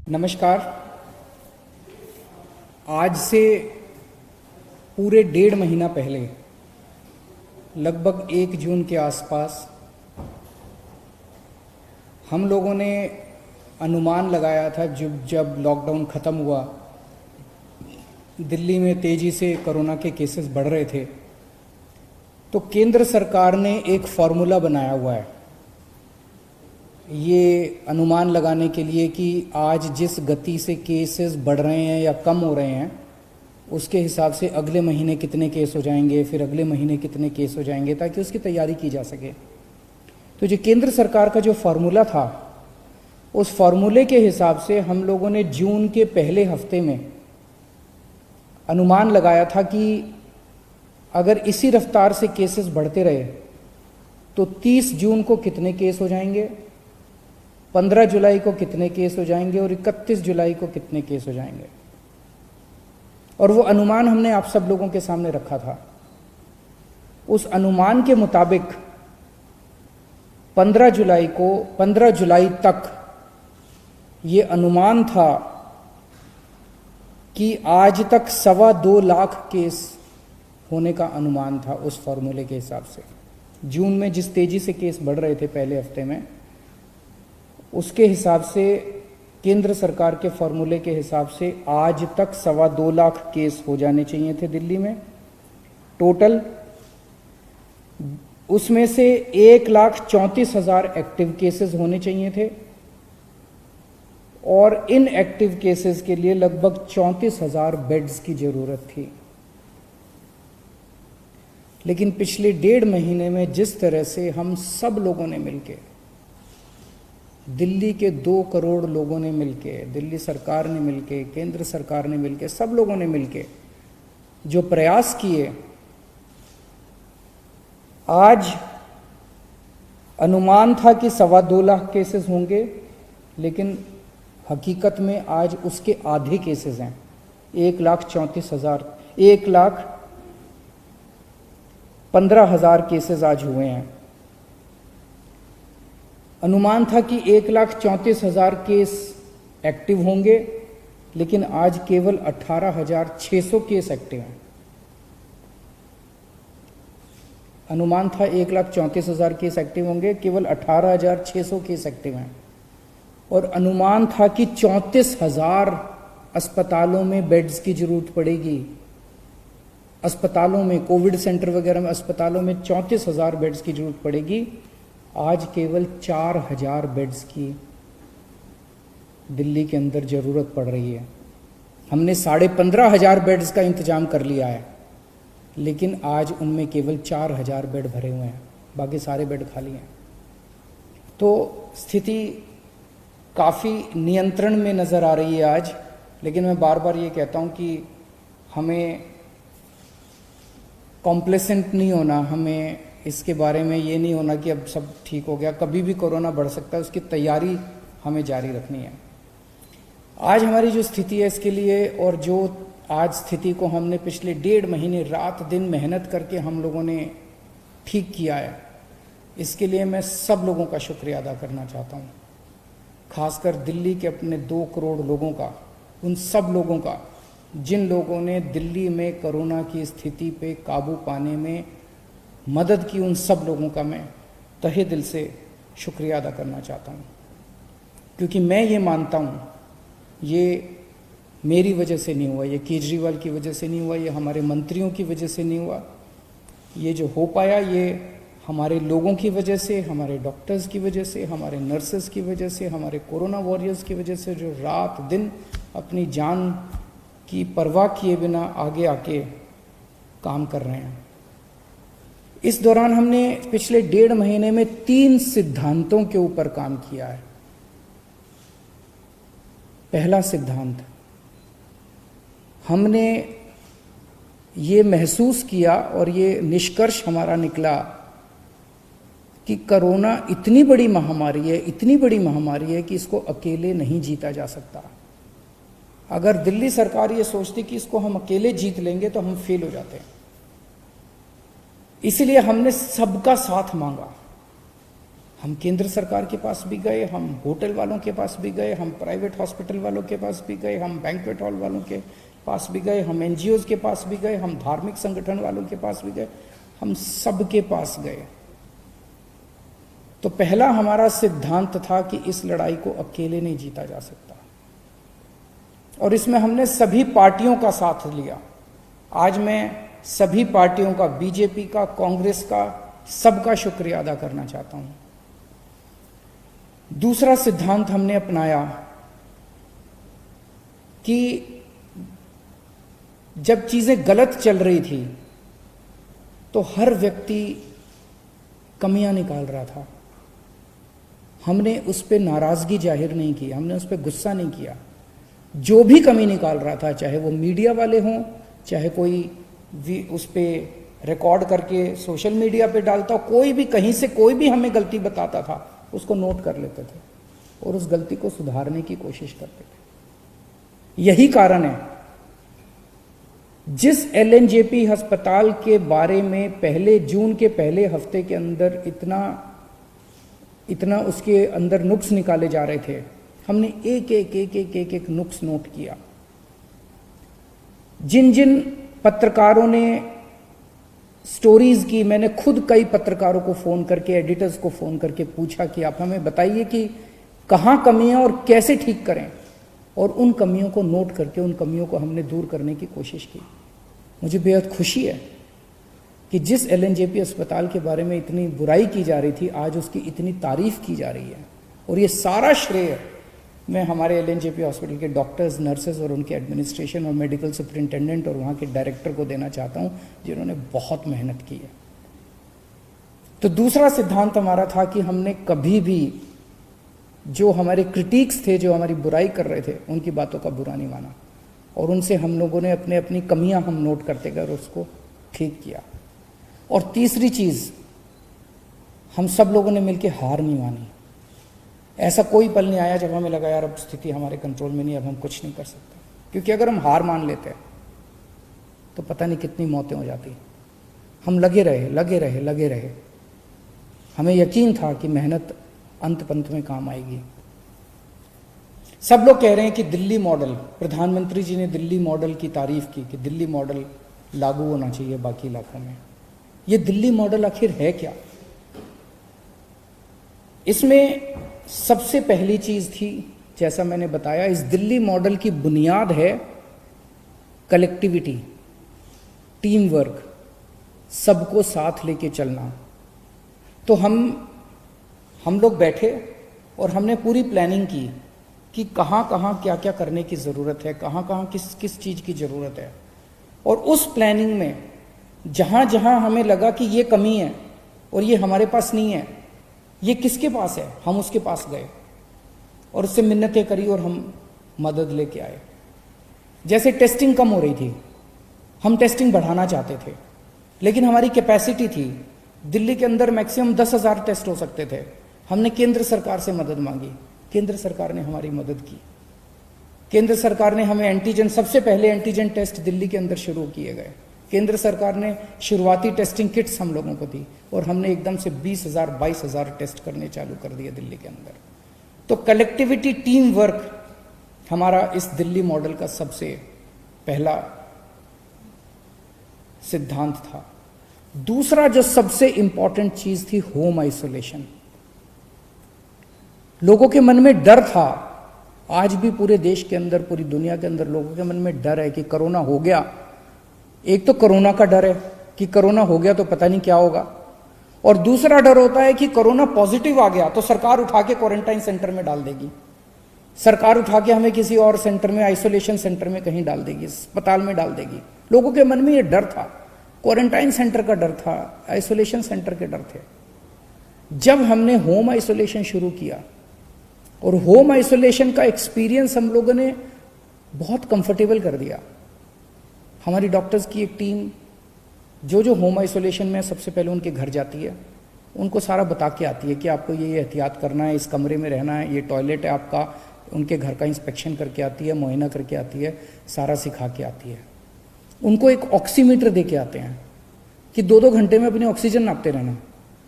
नमस्कार। आज से पूरे 1.5 महीना पहले लगभग 1 जून के आसपास हम लोगों ने अनुमान लगाया था, जब लॉकडाउन ख़त्म हुआ, दिल्ली में तेज़ी से कोरोना के केसेस बढ़ रहे थे, तो केंद्र सरकार ने एक फॉर्मूला बनाया हुआ है ये अनुमान लगाने के लिए कि आज जिस गति से केसेस बढ़ रहे हैं या कम हो रहे हैं, उसके हिसाब से अगले महीने कितने केस हो जाएंगे, फिर अगले महीने कितने केस हो जाएंगे, ताकि उसकी तैयारी की जा सके। तो जो केंद्र सरकार का जो फार्मूला था, उस फार्मूले के हिसाब से हम लोगों ने जून के पहले हफ्ते में अनुमान लगाया था कि अगर इसी रफ्तार से केसेस बढ़ते रहे तो 30 जून को कितने केस हो जाएंगे, 15 जुलाई को कितने केस हो जाएंगे और 31 जुलाई को कितने केस हो जाएंगे। और वो अनुमान हमने आप सब लोगों के सामने रखा था। उस अनुमान के मुताबिक 15 जुलाई तक ये अनुमान था कि आज तक 2.25 लाख केस होने का अनुमान था। उस फॉर्मूले के हिसाब से जून में जिस तेजी से केस बढ़ रहे थे पहले हफ्ते में, उसके हिसाब से केंद्र सरकार के फॉर्मूले के हिसाब से आज तक 2.25 लाख केस हो जाने चाहिए थे दिल्ली में टोटल। उसमें से 1,34,000 एक्टिव केसेस होने चाहिए थे और इन एक्टिव केसेस के लिए लगभग 34,000 बेड्स की जरूरत थी। लेकिन पिछले 1.5 महीने में जिस तरह से हम सब लोगों ने मिलकर, दिल्ली के 2 करोड़ लोगों ने मिलके, दिल्ली सरकार ने मिलके, केंद्र सरकार ने मिलके, सब लोगों ने मिलके जो प्रयास किए, आज अनुमान था कि 2.25 लाख केसेस होंगे, लेकिन हकीकत में आज उसके आधे केसेस हैं। 1,15,000 केसेस आज हुए हैं। अनुमान था कि 1,34,000 केस एक्टिव होंगे, लेकिन आज केवल 18,600 केस एक्टिव हैं। अनुमान था 1,34,000 केस एक्टिव होंगे, केवल 18,600 केस एक्टिव हैं। और अनुमान था कि 34,000 अस्पतालों में बेड्स की जरूरत पड़ेगी। अस्पतालों में, कोविड सेंटर वगैरह में, अस्पतालों में 34,000 बेड्स की जरूरत पड़ेगी। आज केवल 4,000 बेड्स की दिल्ली के अंदर ज़रूरत पड़ रही है। हमने 15,500 बेड्स का इंतज़ाम कर लिया है, लेकिन आज उनमें केवल 4,000 बेड भरे हुए हैं, बाकी सारे बेड खाली हैं। तो स्थिति काफ़ी नियंत्रण में नज़र आ रही है आज। लेकिन मैं बार बार ये कहता हूँ कि हमें कॉम्प्लेसेंट नहीं होना, हमें इसके बारे में ये नहीं होना कि अब सब ठीक हो गया। कभी भी कोरोना बढ़ सकता है, उसकी तैयारी हमें जारी रखनी है। आज हमारी जो स्थिति है इसके लिए, और जो आज स्थिति को हमने पिछले 1.5 महीने रात दिन मेहनत करके हम लोगों ने ठीक किया है, इसके लिए मैं सब लोगों का शुक्रिया अदा करना चाहता हूँ। खासकर दिल्ली के अपने 2 करोड़ लोगों का, उन सब लोगों का जिन लोगों ने दिल्ली में कोरोना की स्थिति पे काबू पाने में मदद की, उन सब लोगों का मैं तहे दिल से शुक्रिया अदा करना चाहता हूँ। क्योंकि मैं ये मानता हूँ, ये मेरी वजह से नहीं हुआ, ये केजरीवाल की वजह से नहीं हुआ, ये हमारे मंत्रियों की वजह से नहीं हुआ। ये जो हो पाया, ये हमारे लोगों की वजह से, हमारे डॉक्टर्स की वजह से, हमारे नर्सेस की वजह से, हमारे कोरोना वॉरियर्स की वजह से, जो रात दिन अपनी जान की परवाह किए बिना आगे आके काम कर रहे हैं। इस दौरान हमने पिछले 1.5 महीने में 3 सिद्धांतों के ऊपर काम किया है। पहला सिद्धांत, हमने ये महसूस किया और ये निष्कर्ष हमारा निकला कि कोरोना इतनी बड़ी महामारी है, इतनी बड़ी महामारी है कि इसको अकेले नहीं जीता जा सकता। अगर दिल्ली सरकार ये सोचती कि इसको हम अकेले जीत लेंगे तो हम फेल हो जाते हैं। इसलिए हमने सबका साथ मांगा। हम केंद्र सरकार के पास भी गए, हम होटल वालों के पास भी गए, हम प्राइवेट हॉस्पिटल वालों के पास भी गए, हम बैंक्वेट हॉल वालों के पास भी गए, हम एनजीओज के पास भी गए, हम धार्मिक संगठन वालों के पास भी गए, हम सबके पास गए। तो पहला हमारा सिद्धांत था कि इस लड़ाई को अकेले नहीं जीता जा सकता, और इसमें हमने सभी पार्टियों का साथ लिया। आज मैं सभी पार्टियों का, बीजेपी का, कांग्रेस का, सबका शुक्रिया अदा करना चाहता हूं। दूसरा सिद्धांत हमने अपनाया कि जब चीजें गलत चल रही थी तो हर व्यक्ति कमियां निकाल रहा था। हमने उस पर नाराजगी जाहिर नहीं की, हमने उस पर गुस्सा नहीं किया। जो भी कमी निकाल रहा था, चाहे वो मीडिया वाले हों, चाहे कोई भी उस पर रिकॉर्ड करके सोशल मीडिया पे डालता, कोई भी कहीं से कोई भी हमें गलती बताता था, उसको नोट कर लेते थे और उस गलती को सुधारने की कोशिश करते थे। यही कारण है जिस एलएनजेपी अस्पताल के बारे में पहले जून के पहले हफ्ते के अंदर इतना उसके अंदर नुक्स निकाले जा रहे थे, हमने एक नुक्स नोट किया। जिन जिन पत्रकारों ने स्टोरीज की, मैंने खुद कई पत्रकारों को फोन करके, एडिटर्स को फोन करके पूछा कि आप हमें बताइए कि कहां कमियां और कैसे ठीक करें, और उन कमियों को नोट करके उन कमियों को हमने दूर करने की कोशिश की। मुझे बेहद खुशी है कि जिस एलएनजेपी अस्पताल के बारे में इतनी बुराई की जा रही थी, आज उसकी इतनी तारीफ की जा रही है, और ये सारा श्रेय मैं हमारे एलएनजेपी हॉस्पिटल के डॉक्टर्स, नर्सेज और उनके एडमिनिस्ट्रेशन और मेडिकल सुपरिंटेंडेंट और वहाँ के डायरेक्टर को देना चाहता हूँ, जिन्होंने बहुत मेहनत की है। तो दूसरा सिद्धांत हमारा था कि हमने कभी भी जो हमारे क्रिटिक्स थे, जो हमारी बुराई कर रहे थे, उनकी बातों का बुरा नहीं माना, और उनसे हम लोगों ने अपनी कमियां हम नोट करते गए और उसको ठीक किया। और तीसरी चीज, हम सब लोगों ने मिलकर हार नहीं मानी। ऐसा कोई पल नहीं आया जब हमें लगा यार अब स्थिति हमारे कंट्रोल में नहीं, अब हम कुछ नहीं कर सकते, क्योंकि अगर हम हार मान लेते तो पता नहीं कितनी मौतें हो जाती। हम लगे रहे। हमें यकीन था कि मेहनत अंत पंत में काम आएगी। सब लोग कह रहे हैं कि दिल्ली मॉडल, प्रधानमंत्री जी ने दिल्ली मॉडल की तारीफ की कि दिल्ली मॉडल लागू होना चाहिए बाकी इलाकों में। ये दिल्ली मॉडल आखिर है क्या? इसमें सबसे पहली चीज थी, जैसा मैंने बताया, इस दिल्ली मॉडल की बुनियाद है कलेक्टिविटी, टीम वर्क, सबको साथ लेके चलना। तो हम लोग बैठे और हमने पूरी प्लानिंग की कि कहाँ कहाँ क्या क्या करने की ज़रूरत है, कहाँ कहाँ किस किस चीज़ की ज़रूरत है। और उस प्लानिंग में जहाँ जहाँ हमें लगा कि ये कमी है और ये हमारे पास नहीं है, ये किसके पास है, हम उसके पास गए और उससे मिन्नतें करी और हम मदद लेके आए। जैसे टेस्टिंग कम हो रही थी, हम टेस्टिंग बढ़ाना चाहते थे, लेकिन हमारी कैपेसिटी थी, दिल्ली के अंदर मैक्सिमम 10,000 टेस्ट हो सकते थे। हमने केंद्र सरकार से मदद मांगी, केंद्र सरकार ने हमारी मदद की। केंद्र सरकार ने हमें एंटीजन, सबसे पहले एंटीजन टेस्ट दिल्ली के अंदर शुरू किए गए। केंद्र सरकार ने शुरुआती टेस्टिंग किट्स हम लोगों को दी और हमने एकदम से 20,000 22,000 टेस्ट करने चालू कर दिए दिल्ली के अंदर। तो कलेक्टिविटी, टीम वर्क हमारा इस दिल्ली मॉडल का सबसे पहला सिद्धांत था। दूसरा जो सबसे इंपॉर्टेंट चीज थी, होम आइसोलेशन। लोगों के मन में डर था, आज भी पूरे देश के अंदर, पूरी दुनिया के अंदर लोगों के मन में डर है कि कोरोना हो गया। एक तो कोरोना का डर है कि कोरोना हो गया तो पता नहीं क्या होगा, और दूसरा डर होता है कि कोरोना पॉजिटिव आ गया तो सरकार उठा के क्वारंटाइन सेंटर में डाल देगी, सरकार उठा के हमें किसी और सेंटर में, आइसोलेशन सेंटर में कहीं डाल देगी, अस्पताल में डाल देगी। लोगों के मन में ये डर था, क्वारंटाइन सेंटर का डर था, आइसोलेशन सेंटर के डर थे। जब हमने होम आइसोलेशन शुरू किया और होम आइसोलेशन का एक्सपीरियंस हम लोगों ने बहुत कंफर्टेबल कर दिया। हमारी डॉक्टर्स की एक टीम जो होम आइसोलेशन में सबसे पहले उनके घर जाती है, उनको सारा बता के आती है कि आपको ये एहतियात करना है, इस कमरे में रहना है, ये टॉयलेट है आपका। उनके घर का इंस्पेक्शन करके आती है, मुआयना करके आती है, सारा सिखा के आती है। उनको एक ऑक्सीमीटर दे के आते हैं कि 2-2 घंटे में अपनी ऑक्सीजन नापते रहना।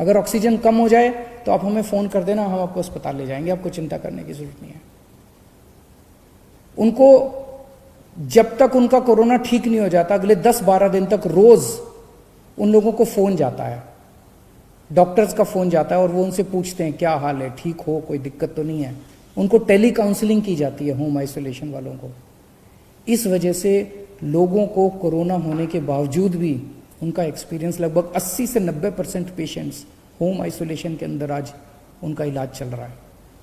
अगर ऑक्सीजन कम हो जाए तो आप हमें फ़ोन कर देना, हम आपको अस्पताल ले जाएंगे, आपको चिंता करने की ज़रूरत नहीं है। उनको जब तक उनका कोरोना ठीक नहीं हो जाता, अगले 10-12 दिन तक रोज़ उन लोगों को फ़ोन जाता है, डॉक्टर्स का फ़ोन जाता है और वो उनसे पूछते हैं क्या हाल है, ठीक हो, कोई दिक्कत तो नहीं है। उनको टेली काउंसलिंग की जाती है होम आइसोलेशन वालों को। इस वजह से लोगों को कोरोना होने के बावजूद भी उनका एक्सपीरियंस, लगभग 80 से 90% पेशेंट्स होम आइसोलेशन के अंदर आज उनका इलाज चल रहा है।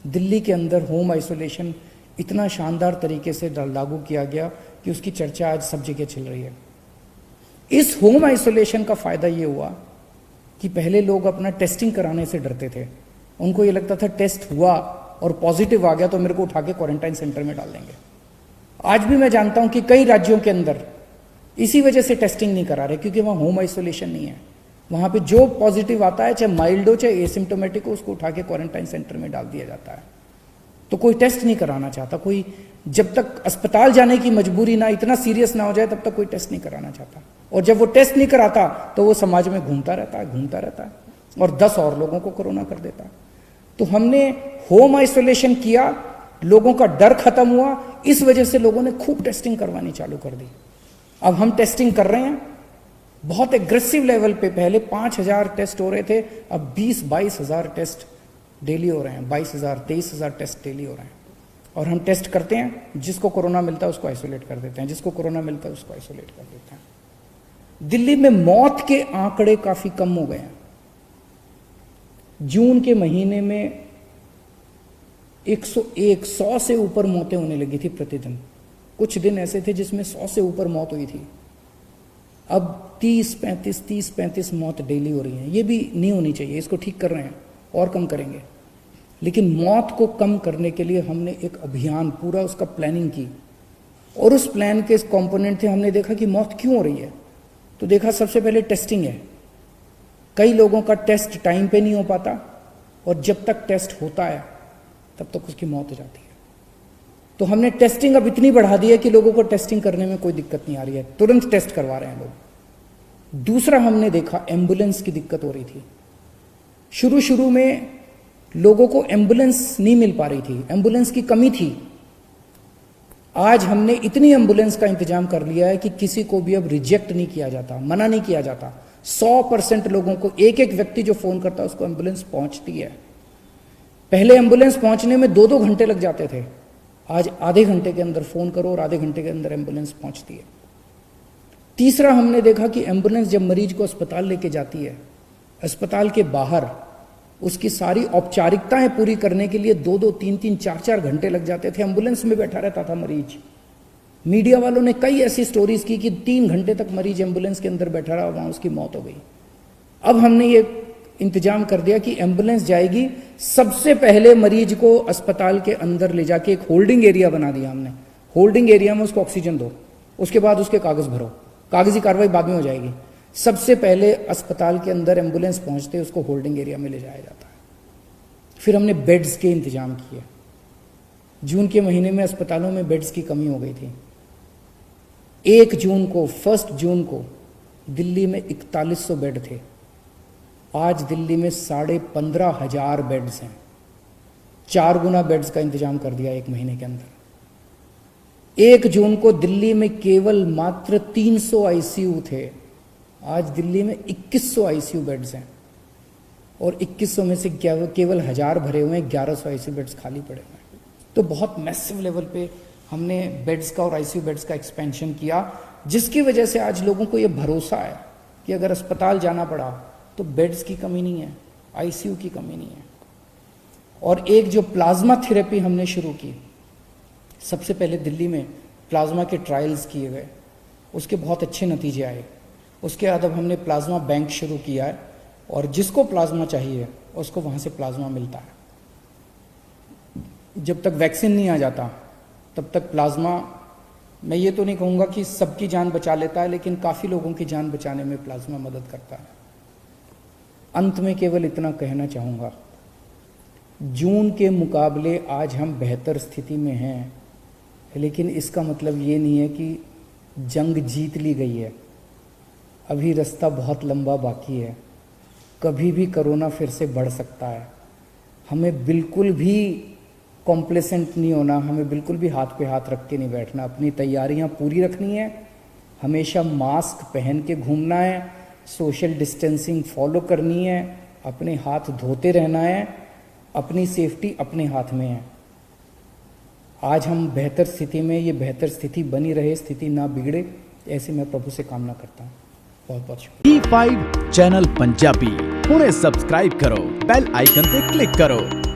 दिल्ली के अंदर होम आइसोलेशन इतना शानदार तरीके से लागू किया गया कि उसकी चर्चा आज सब जगह चल रही है। इस होम आइसोलेशन का फ़ायदा ये हुआ कि पहले लोग अपना टेस्टिंग कराने से डरते थे। उनको ये लगता था टेस्ट हुआ और पॉजिटिव आ गया तो मेरे को उठा के क्वारंटाइन सेंटर में डाल देंगे। आज भी मैं जानता हूं कि कई राज्यों के अंदर इसी वजह से टेस्टिंग नहीं करा रहे, क्योंकि वहां होम आइसोलेशन नहीं है। वहां पे जो पॉजिटिव आता है, चाहे माइल्ड हो चाहे एसिम्टोमेटिक हो, उसको उठा के क्वारंटाइन सेंटर में डाल दिया जाता है। तो कोई टेस्ट नहीं कराना चाहता, कोई जब तक अस्पताल जाने की मजबूरी ना, इतना सीरियस ना हो जाए, तब तक कोई टेस्ट नहीं कराना चाहता। और जब वो टेस्ट नहीं कराता तो वो समाज में घूमता रहता है और 10 और लोगों को कोरोना कर देता है। तो हमने होम आइसोलेशन किया, लोगों का डर खत्म हुआ, इस वजह से लोगों ने खूब टेस्टिंग करवानी चालू कर दी। अब हम टेस्टिंग कर रहे हैं बहुत एग्रेसिव लेवल पे। पहले 5,000 टेस्ट हो रहे थे, अब 20-22 हज़ार टेस्ट डेली हो रहे हैं। 22,000 23,000 टेस्ट डेली हो रहे हैं। और हम टेस्ट करते हैं, जिसको कोरोना मिलता है उसको आइसोलेट कर देते हैं, जिसको कोरोना मिलता है उसको आइसोलेट कर देते हैं। दिल्ली में मौत के आंकड़े काफी कम हो गए हैं। जून के महीने में 100 से ऊपर मौतें होने लगी थी प्रतिदिन। कुछ दिन ऐसे थे जिसमें 100 से ऊपर मौत हुई थी। अब 30-35 मौत डेली हो रही हैं। ये भी नहीं होनी चाहिए, इसको ठीक कर रहे हैं और कम करेंगे। लेकिन मौत को कम करने के लिए हमने एक अभियान पूरा उसका प्लानिंग की, और उस प्लान के कंपोनेंट थे, हमने देखा कि मौत क्यों हो रही है। तो देखा सबसे पहले टेस्टिंग है। कई लोगों का टेस्ट टाइम पे नहीं हो पाता, और जब तक टेस्ट होता है तब तक उसकी मौत हो जाती है। तो हमने टेस्टिंग अब इतनी बढ़ा दी है कि लोगों को टेस्टिंग करने में कोई दिक्कत नहीं आ रही है, तुरंत टेस्ट करवा रहे हैं लोग। दूसरा हमने देखा एम्बुलेंस की दिक्कत हो रही थी। शुरू में लोगों को एम्बुलेंस नहीं मिल पा रही थी, एम्बुलेंस की कमी थी। आज हमने इतनी एम्बुलेंस का इंतजाम कर लिया है कि किसी को भी अब रिजेक्ट नहीं किया जाता, मना नहीं किया जाता। 100% लोगों को, एक व्यक्ति जो फोन करता है उसको एम्बुलेंस पहुंचती है। पहले एम्बुलेंस पहुंचने में 2-2 घंटे लग जाते थे, आज आधे घंटे के अंदर फोन करो और आधे घंटे के अंदर एम्बुलेंस पहुंचती है। तीसरा हमने देखा कि एम्बुलेंस जब मरीज को अस्पताल लेके जाती है, अस्पताल के बाहर उसकी सारी औपचारिकताएं पूरी करने के लिए 2-2, 3-3, 4-4 घंटे लग जाते थे। एम्बुलेंस में बैठा रहता था मरीज। मीडिया वालों ने कई ऐसी स्टोरीज की कि 3 घंटे तक मरीज एम्बुलेंस के अंदर बैठा रहा, वहां उसकी मौत हो गई। अब हमने ये इंतजाम कर दिया कि एम्बुलेंस जाएगी, सबसे पहले मरीज को अस्पताल के अंदर ले जाके एक होल्डिंग एरिया बना दिया हमने। होल्डिंग एरिया में उसको ऑक्सीजन दो, उसके बाद उसके कागज भरो, कागजी कार्रवाई बाद में हो जाएगी। सबसे पहले अस्पताल के अंदर एम्बुलेंस पहुंचते उसको होल्डिंग एरिया में ले जाया जाता है। फिर हमने बेड्स के इंतजाम किए। जून के महीने में अस्पतालों में बेड्स की कमी हो गई थी। 1 जून को दिल्ली में 4100 बेड थे। आज दिल्ली में 15,500 बेड्स हैं। 4 गुना बेड्स का इंतजाम कर दिया 1 महीने के अंदर। 1 जून को दिल्ली में केवल मात्र 300 आईसीयू थे, आज दिल्ली में 2100 आईसीयू बेड्स हैं, और 2100 में से केवल 1000 भरे हुए हैं, 1100 आईसीयू बेड्स खाली पड़े हुए हैं। तो बहुत मैसिव लेवल पे हमने बेड्स का और आईसीयू बेड्स का एक्सपेंशन किया, जिसकी वजह से आज लोगों को ये भरोसा है कि अगर अस्पताल जाना पड़ा तो बेड्स की कमी नहीं है, आईसीयू की कमी नहीं है। और एक जो प्लाज्मा थेरेपी हमने शुरू की, सबसे पहले दिल्ली में प्लाज्मा के ट्रायल्स किए गए, उसके बहुत अच्छे नतीजे आए। उसके बाद अब हमने प्लाज्मा बैंक शुरू किया है, और जिसको प्लाज्मा चाहिए उसको वहाँ से प्लाज्मा मिलता है। जब तक वैक्सीन नहीं आ जाता तब तक प्लाज्मा, मैं ये तो नहीं कहूँगा कि सबकी जान बचा लेता है, लेकिन काफ़ी लोगों की जान बचाने में प्लाज्मा मदद करता है। अंत में केवल इतना कहना चाहूँगा, जून के मुकाबले आज हम बेहतर स्थिति में हैं, लेकिन इसका मतलब ये नहीं है कि जंग जीत ली गई है। अभी रास्ता बहुत लंबा बाकी है। कभी भी कोरोना फिर से बढ़ सकता है। हमें बिल्कुल भी कॉम्प्लेसेंट नहीं होना, हमें बिल्कुल भी हाथ पे हाथ रख के नहीं बैठना, अपनी तैयारियां पूरी रखनी है, हमेशा मास्क पहन के घूमना है, सोशल डिस्टेंसिंग फॉलो करनी है, अपने हाथ धोते रहना है, अपनी सेफ्टी अपने हाथ में है। आज हम बेहतर स्थिति में, ये बेहतर स्थिति बनी रहे, स्थिति ना बिगड़े, ऐसे मैं प्रभु से कामना करता हूँ। बहुत बहुत शुक्रिया। E5 चैनल पंजाबी हुणे सब्सक्राइब करो, बेल आइकन पे क्लिक करो।